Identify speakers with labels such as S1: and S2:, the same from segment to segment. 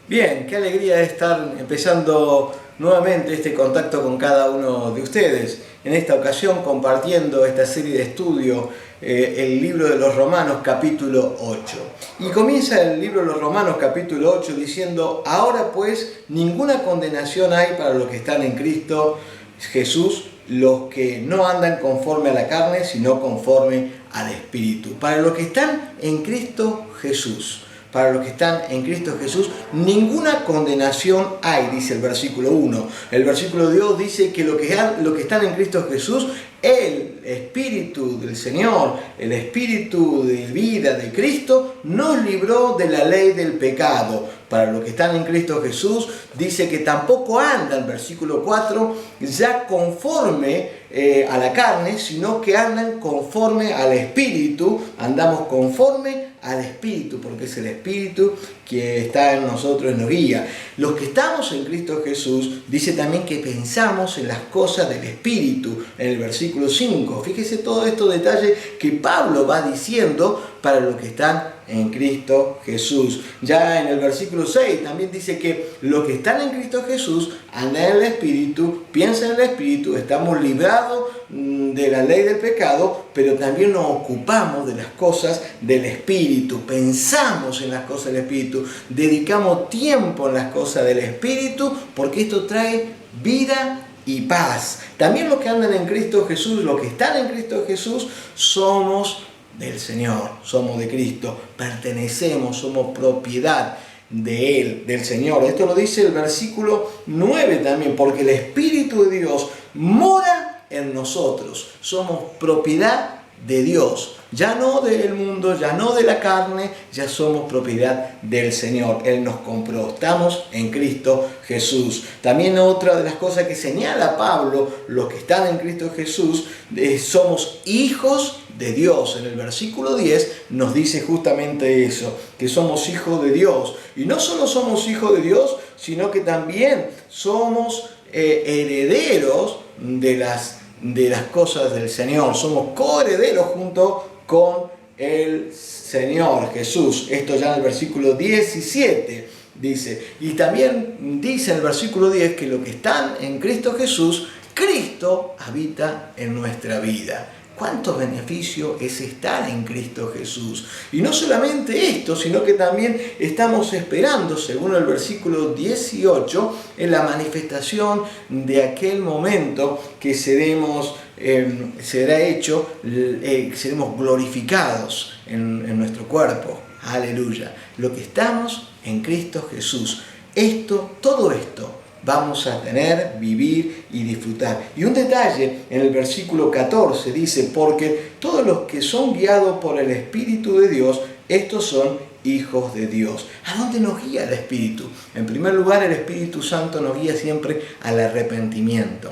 S1: Bien, qué alegría estar empezando nuevamente este contacto con cada uno de ustedes. En esta ocasión compartiendo esta serie de estudio, el libro de los Romanos capítulo 8. Y comienza el libro de los Romanos capítulo 8 diciendo: ahora pues ninguna condenación hay para los que están en Cristo Jesús, los que no andan conforme a la carne, sino conforme al Espíritu. Para los que están en Cristo Jesús. Para los que están en Cristo Jesús, ninguna condenación hay, dice el versículo 1. El versículo 2 dice que los que están en Cristo Jesús, el Espíritu del Señor, el Espíritu de vida de Cristo, nos libró de la ley del pecado. Para los que están en Cristo Jesús, dice que tampoco andan, versículo 4, ya conforme a la carne, sino que andan conforme al Espíritu. Andamos conforme al Espíritu, porque es el Espíritu que está en nosotros y nos guía. Los que estamos en Cristo Jesús, dice también que pensamos en las cosas del Espíritu, en el versículo 5. Fíjese todos estos detalles que Pablo va diciendo para los que están en Cristo Jesús. Ya en el versículo 6 también dice que los que están en Cristo Jesús andan en el Espíritu, piensan en el Espíritu, estamos librados de la ley del pecado, pero también nos ocupamos de las cosas del Espíritu, pensamos en las cosas del Espíritu, dedicamos tiempo en las cosas del Espíritu, porque esto trae vida y paz. También los que andan en Cristo Jesús, los que están en Cristo Jesús, somos del Señor, somos de Cristo, pertenecemos, somos propiedad de Él, del Señor. Esto lo dice el versículo 9 también, porque el Espíritu de Dios mora en nosotros, somos propiedad de Dios, ya no del mundo, ya no de la carne, ya somos propiedad del Señor. Él nos compró, estamos en Cristo Jesús. También otra de las cosas que señala Pablo, los que están en Cristo Jesús, somos hijos de Dios. En el versículo 10 nos dice justamente eso, que somos hijos de Dios. Y no solo somos hijos de Dios, sino que también somos herederos de las cosas del Señor. Somos coherederos junto con el Señor Jesús. Esto ya en el versículo 17 dice. Y también dice en el versículo 10 que los que están en Cristo Jesús, Cristo habita en nuestra vida. ¿Cuánto beneficio es estar en Cristo Jesús? Y no solamente esto, sino que también estamos esperando, según el versículo 18, en la manifestación de aquel momento que seremos glorificados en nuestro cuerpo. Aleluya. Lo que estamos en Cristo Jesús. Todo esto vamos a tener, vivir y disfrutar. Y un detalle en el versículo 14 dice: porque todos los que son guiados por el Espíritu de Dios, estos son hijos de Dios. ¿A dónde nos guía el Espíritu? En primer lugar, el Espíritu Santo nos guía siempre al arrepentimiento.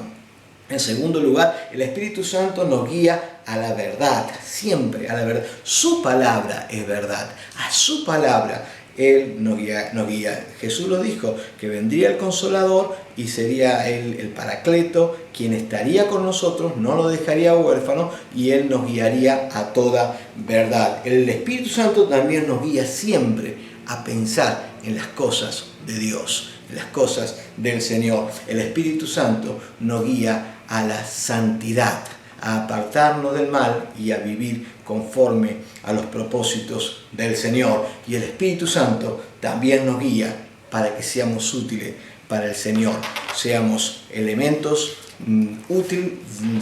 S1: En segundo lugar, el Espíritu Santo nos guía a la verdad, siempre a la verdad. Su palabra es verdad. A su palabra Él nos guía. Jesús lo dijo, que vendría el Consolador y sería Él el Paracleto, quien estaría con nosotros, no nos dejaría huérfanos y Él nos guiaría a toda verdad. El Espíritu Santo también nos guía siempre a pensar en las cosas de Dios, en las cosas del Señor. El Espíritu Santo nos guía a la santidad, a apartarnos del mal y a vivir conforme a los propósitos del Señor. Y el Espíritu Santo también nos guía para que seamos útiles para el Señor, seamos elementos útiles,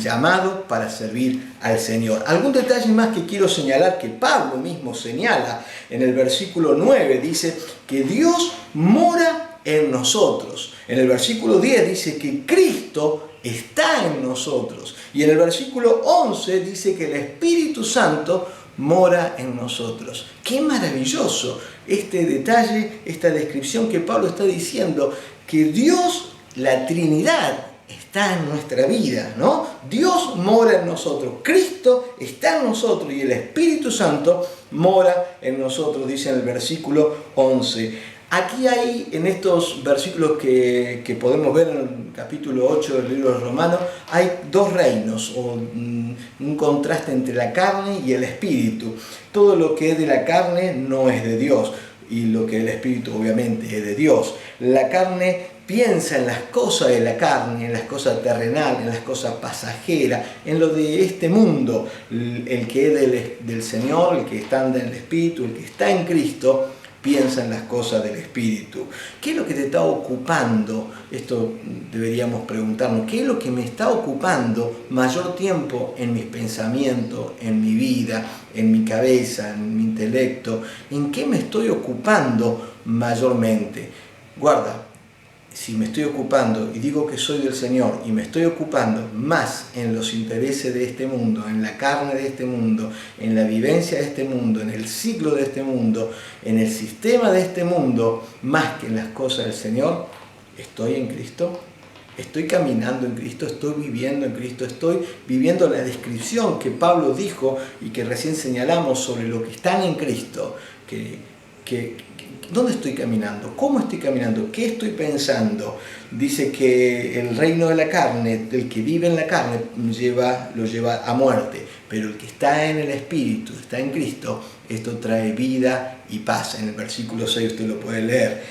S1: llamados para servir al Señor. Algún detalle más que quiero señalar, que Pablo mismo señala en el versículo 9, dice que Dios mora en nosotros. En el versículo 10 dice que Cristo está en nosotros. Y en el versículo 11 dice que el Espíritu Santo mora en nosotros. ¡Qué maravilloso este detalle, esta descripción que Pablo está diciendo! Que Dios, la Trinidad, está en nuestra vida, ¿no? Dios mora en nosotros, Cristo está en nosotros y el Espíritu Santo mora en nosotros, dice en el versículo 11. Aquí hay, en estos versículos que podemos ver en el capítulo 8 del libro de los Romanos, hay dos reinos, o un contraste entre la carne y el espíritu. Todo lo que es de la carne no es de Dios. y lo que el espíritu obviamente es de Dios. La carne piensa en las cosas de la carne, en las cosas terrenales, en las cosas pasajeras, en lo de este mundo. El que es del Señor, el que está en el espíritu, el que está en Cristo, piensa en las cosas del espíritu. ¿Qué es lo que te está ocupando? Esto deberíamos preguntarnos. ¿Qué es lo que me está ocupando mayor tiempo en mis pensamientos, en mi vida, en mi cabeza, en mi intelecto? ¿En qué me estoy ocupando mayormente? Guarda, si me estoy ocupando y digo que soy del Señor y me estoy ocupando más en los intereses de este mundo, en la carne de este mundo, en la vivencia de este mundo, en el ciclo de este mundo, en el sistema de este mundo, más que en las cosas del Señor, ¿estoy en Cristo? ¿Estoy caminando en Cristo? ¿Estoy viviendo en Cristo? ¿Estoy viviendo la descripción que Pablo dijo y que recién señalamos sobre lo que están en Cristo? ¿Dónde estoy caminando? ¿Cómo estoy caminando? ¿Qué estoy pensando? Dice que el reino de la carne, el que vive en la carne, lo lleva a muerte, pero el que está en el Espíritu, está en Cristo, esto trae vida y paz. En el versículo 6 usted lo puede leer.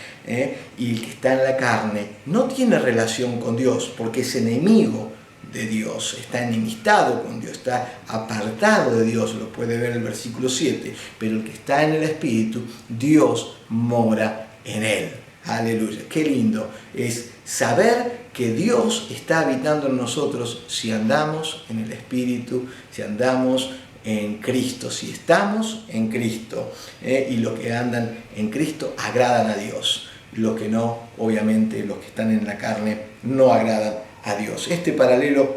S1: Y el que está en la carne no tiene relación con Dios porque es enemigo de Dios, está enemistado con Dios, está apartado de Dios, lo puede ver el versículo 7, pero el que está en el Espíritu, Dios mora en él. Aleluya, qué lindo es saber que Dios está habitando en nosotros si andamos en el Espíritu, si andamos en Cristo, si estamos en Cristo, y los que andan en Cristo agradan a Dios. Los que no, obviamente, los que están en la carne no agradan a Dios. Este paralelo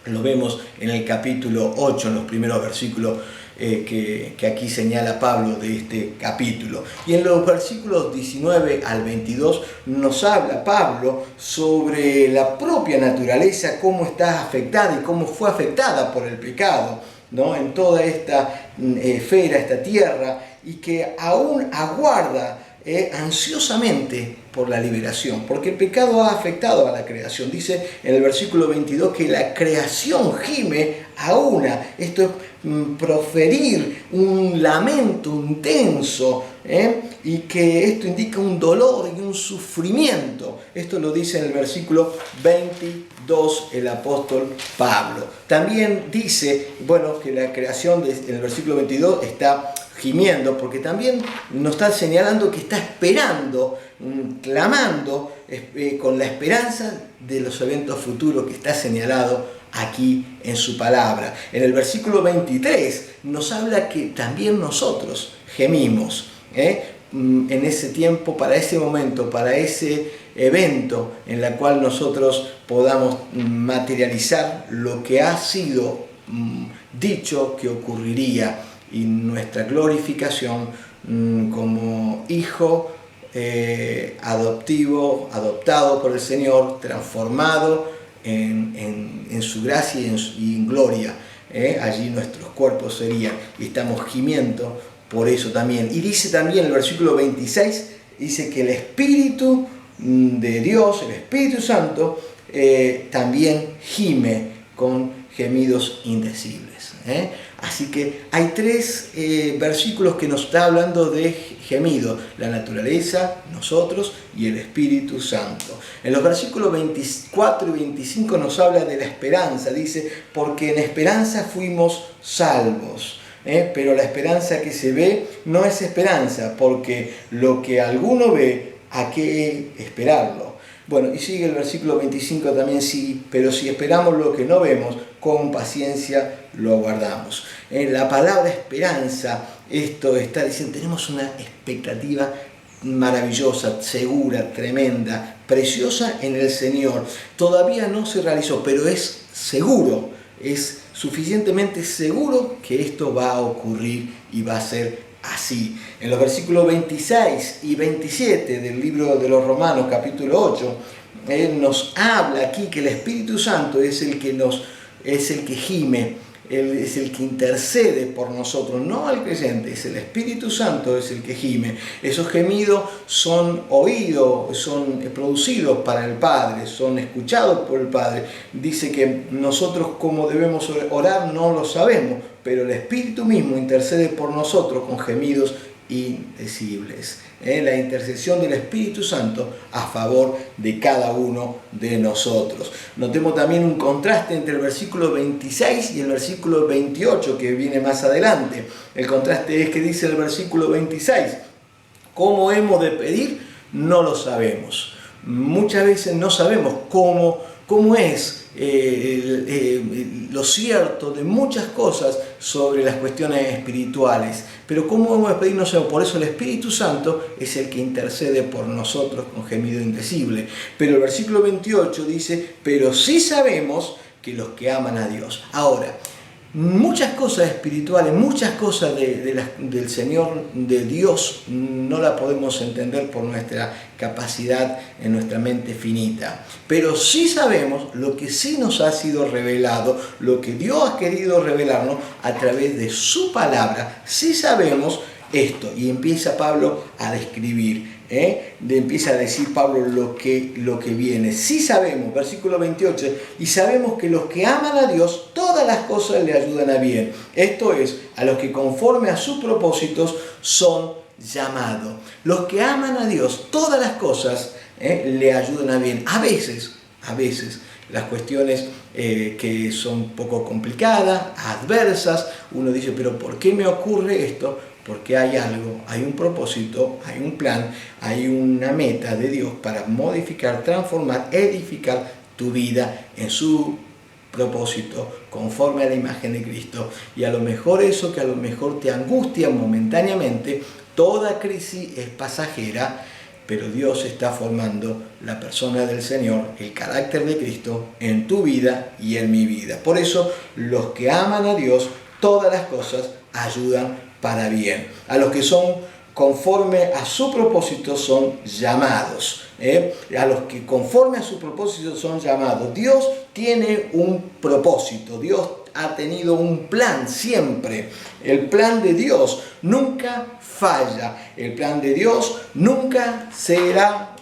S1: lo vemos en el capítulo 8, en los primeros versículos que aquí señala Pablo de este capítulo. Y en los versículos 19 al 22 nos habla Pablo sobre la propia naturaleza, cómo está afectada y cómo fue afectada por el pecado, ¿no? En toda esta esfera, esta tierra, y que aún aguarda ansiosamente por la liberación, porque el pecado ha afectado a la creación. Dice en el versículo 22 que la creación gime a una. Esto es proferir un lamento intenso, y que esto indica un dolor y un sufrimiento. Esto lo dice en el versículo 22 el apóstol Pablo. También dice, que la creación en el versículo 22 está gimiendo, porque también nos está señalando que está esperando, clamando, con la esperanza de los eventos futuros que está señalado aquí en su palabra. En el versículo 23 nos habla que también nosotros gemimos, en ese tiempo, para ese momento, para ese evento en el cual nosotros podamos materializar lo que ha sido dicho que ocurriría, y nuestra glorificación como hijo adoptado por el Señor, transformado en su gracia y en gloria. Allí nuestros cuerpos serían, y estamos gimiendo por eso también. Y dice también el versículo 26, dice que el Espíritu de Dios, el Espíritu Santo, también gime con gemidos indecibles. Así que hay tres versículos que nos está hablando de gemido: la naturaleza, nosotros y el Espíritu Santo. En los versículos 24 y 25 nos habla de la esperanza. Dice, porque en esperanza fuimos salvos. Pero la esperanza que se ve no es esperanza, porque lo que alguno ve, ¿a qué esperarlo? Bueno, y sigue el versículo 25 también, sí, pero si esperamos lo que no vemos, con paciencia lo aguardamos. En la palabra esperanza, esto está diciendo, tenemos una expectativa maravillosa, segura, tremenda, preciosa en el Señor. Todavía no se realizó, pero es seguro, es suficientemente seguro que esto va a ocurrir y va a ser así. En los versículos 26 y 27 del libro de los Romanos, capítulo 8, nos habla aquí que el Espíritu Santo es el que gime, Él es el que intercede por nosotros, no al creyente, es el Espíritu Santo es el que gime. Esos gemidos son oídos, son producidos para el Padre, son escuchados por el Padre. Dice que nosotros cómo debemos orar no lo sabemos, pero el Espíritu mismo intercede por nosotros con gemidos indecibles. La intercesión del Espíritu Santo a favor de cada uno de nosotros. Notemos también un contraste entre el versículo 26 y el versículo 28 que viene más adelante. El contraste es que dice el versículo 26: ¿cómo hemos de pedir? No lo sabemos. Muchas veces no sabemos cómo es lo cierto de muchas cosas sobre las cuestiones espirituales, pero cómo hemos de pedir no sabemos. Por eso el Espíritu Santo es el que intercede por nosotros con gemido indecible. Pero el versículo 28 dice: pero sí sabemos que los que aman a Dios. Ahora, muchas cosas espirituales, muchas cosas del Señor, de Dios, no la podemos entender por nuestra capacidad en nuestra mente finita. Pero sí sabemos lo que sí nos ha sido revelado, lo que Dios ha querido revelarnos a través de su palabra. Sí sabemos esto. Y empieza Pablo a describir. Empieza a decir Pablo lo que viene. Sí sabemos, versículo 28, y sabemos que los que aman a Dios, todas las cosas le ayudan a bien. Esto es, a los que conforme a sus propósitos son llamados. Los que aman a Dios, todas las cosas le ayudan a bien. A veces, las cuestiones que son un poco complicadas, adversas, uno dice, pero ¿por qué me ocurre esto? Porque hay algo, hay un propósito, hay un plan, hay una meta de Dios para modificar, transformar, edificar tu vida en su propósito, conforme a la imagen de Cristo. Y a lo mejor eso que a lo mejor te angustia momentáneamente, toda crisis es pasajera, pero Dios está formando la persona del Señor, el carácter de Cristo en tu vida y en mi vida. Por eso, los que aman a Dios, todas las cosas ayudan para bien. A los que son conforme a su propósito son llamados. A los que conforme a su propósito son llamados. Dios tiene un propósito. Dios ha tenido un plan siempre. El plan de Dios nunca falla. El plan de Dios nunca será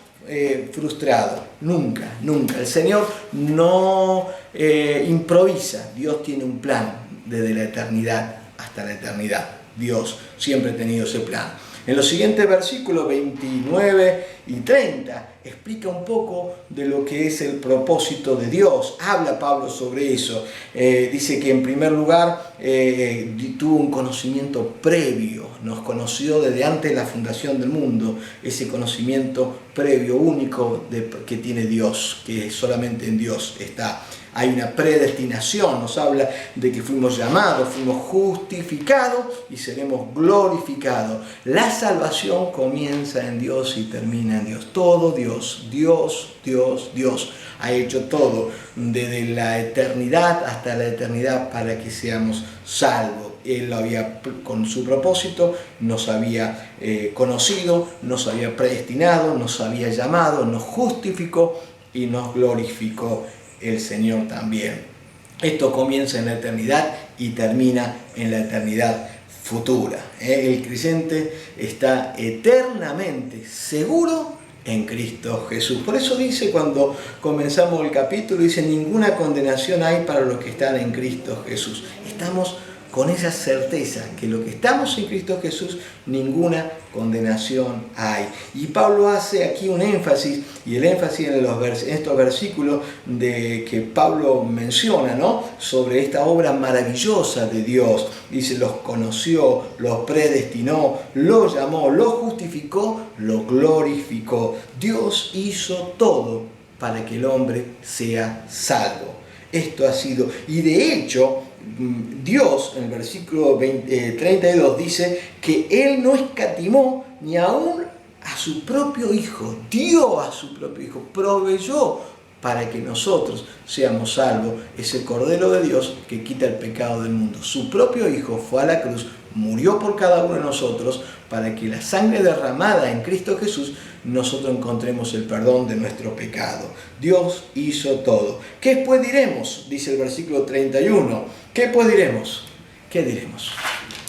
S1: frustrado. Nunca. El Señor no improvisa. Dios tiene un plan desde la eternidad hasta la eternidad. Dios siempre ha tenido ese plan. En los siguientes versículos 29 y 30 explica un poco de lo que es el propósito de Dios. Habla Pablo sobre eso. Dice que en primer lugar tuvo un conocimiento previo. Nos conoció desde antes de la fundación del mundo. Ese conocimiento previo, único que tiene Dios, que solamente en Dios está. Hay una predestinación, nos habla de que fuimos llamados, fuimos justificados y seremos glorificados. La salvación comienza en Dios y termina en Dios. Todo Dios ha hecho todo desde la eternidad hasta la eternidad para que seamos salvos. Él había, con su propósito, nos había conocido, nos había predestinado, nos había llamado, nos justificó y nos glorificó el Señor también. Esto comienza en la eternidad y termina en la eternidad futura. El creyente está eternamente seguro en Cristo Jesús. Por eso dice, cuando comenzamos el capítulo, dice: ninguna condenación hay para los que están en Cristo Jesús. Estamos con esa certeza que lo que estamos en Cristo Jesús, ninguna condenación hay. Y Pablo hace aquí un énfasis, y el énfasis en estos versículos de que Pablo menciona, ¿no?, sobre esta obra maravillosa de Dios. Dice: los conoció, los predestinó, los llamó, los justificó, los glorificó. Dios hizo todo para que el hombre sea salvo. Esto ha sido, y de hecho, Dios en el versículo 32 dice que Él no escatimó ni aún a su propio Hijo, dio a su propio Hijo, proveyó para que nosotros seamos salvos. Es el Cordero de Dios que quita el pecado del mundo. Su propio Hijo fue a la cruz, murió por cada uno de nosotros, para que la sangre derramada en Cristo Jesús nosotros encontremos el perdón de nuestro pecado. Dios hizo todo. ¿Qué pues diremos? Dice el versículo 31. ¿Qué pues diremos? ¿Qué diremos?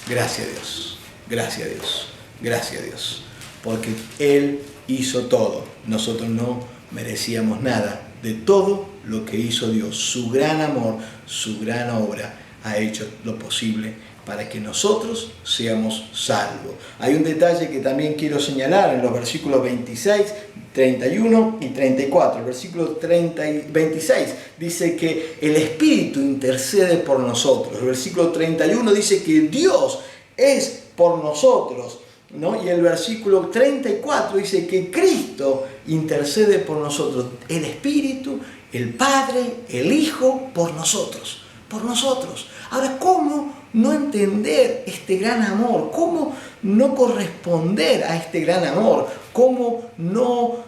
S1: Gracias a Dios, gracias a Dios, gracias a Dios. Porque Él hizo todo. Nosotros no merecíamos nada de todo lo que hizo Dios. Su gran amor, su gran obra ha hecho lo posible para que nosotros seamos salvos. Hay un detalle que también quiero señalar en los versículos 26, 31 y 34. El versículo 26 dice que el Espíritu intercede por nosotros. El versículo 31 dice que Dios es por nosotros, ¿no? Y el versículo 34 dice que Cristo intercede por nosotros. El Espíritu, el Padre, el Hijo, por nosotros. Por nosotros. Ahora, ¿cómo no entender este gran amor? ¿Cómo no corresponder a este gran amor? ¿Cómo no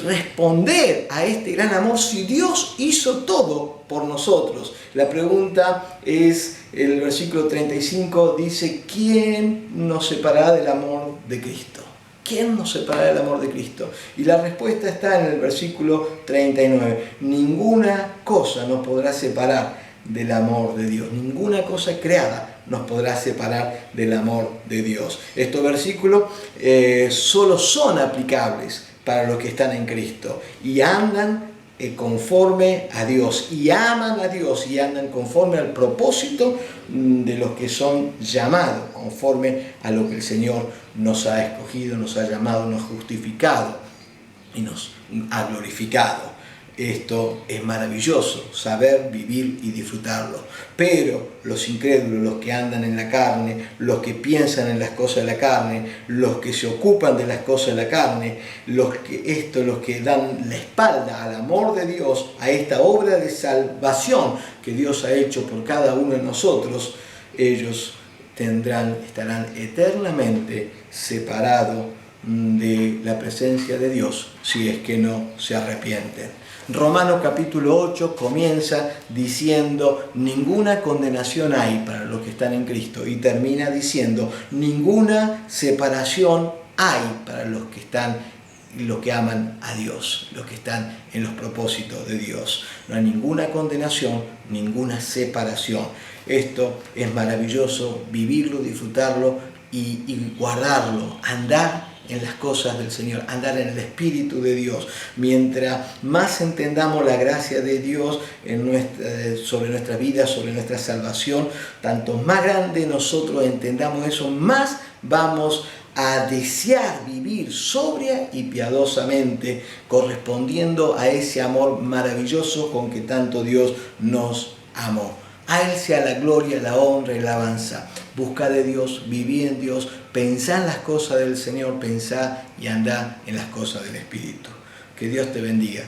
S1: responder a este gran amor si Dios hizo todo por nosotros? La pregunta es, el versículo 35 dice, ¿quién nos separará del amor de Cristo? ¿Quién nos separará del amor de Cristo? Y la respuesta está en el versículo 39. Ninguna cosa nos podrá separar del amor de Dios. Ninguna cosa creada nos podrá separar del amor de Dios. Estos versículos solo son aplicables para los que están en Cristo y andan conforme a Dios y aman a Dios y andan conforme al propósito de los que son llamados, conforme a lo que el Señor nos ha escogido, nos ha llamado, nos ha justificado y nos ha glorificado. Esto es maravilloso, saber, vivir y disfrutarlo. Pero los incrédulos, los que andan en la carne, los que piensan en las cosas de la carne, los que se ocupan de las cosas de la carne, los que dan la espalda al amor de Dios, a esta obra de salvación que Dios ha hecho por cada uno de nosotros, ellos estarán eternamente separados de la presencia de Dios si es que no se arrepienten. Romanos capítulo 8 comienza diciendo ninguna condenación hay para los que están en Cristo y termina diciendo ninguna separación hay para los que aman a Dios, los que están en los propósitos de Dios. No hay ninguna condenación, ninguna separación. Esto es maravilloso, vivirlo, disfrutarlo y guardarlo, andar en las cosas del Señor, andar en el Espíritu de Dios. Mientras más entendamos la gracia de Dios sobre nuestra vida, sobre nuestra salvación, tanto más grande nosotros entendamos eso, más vamos a desear vivir sobria y piadosamente, correspondiendo a ese amor maravilloso con que tanto Dios nos amó. A Él sea la gloria, la honra y la alabanza. Busca de Dios, viví en Dios, pensá en las cosas del Señor, pensá y andá en las cosas del Espíritu. Que Dios te bendiga.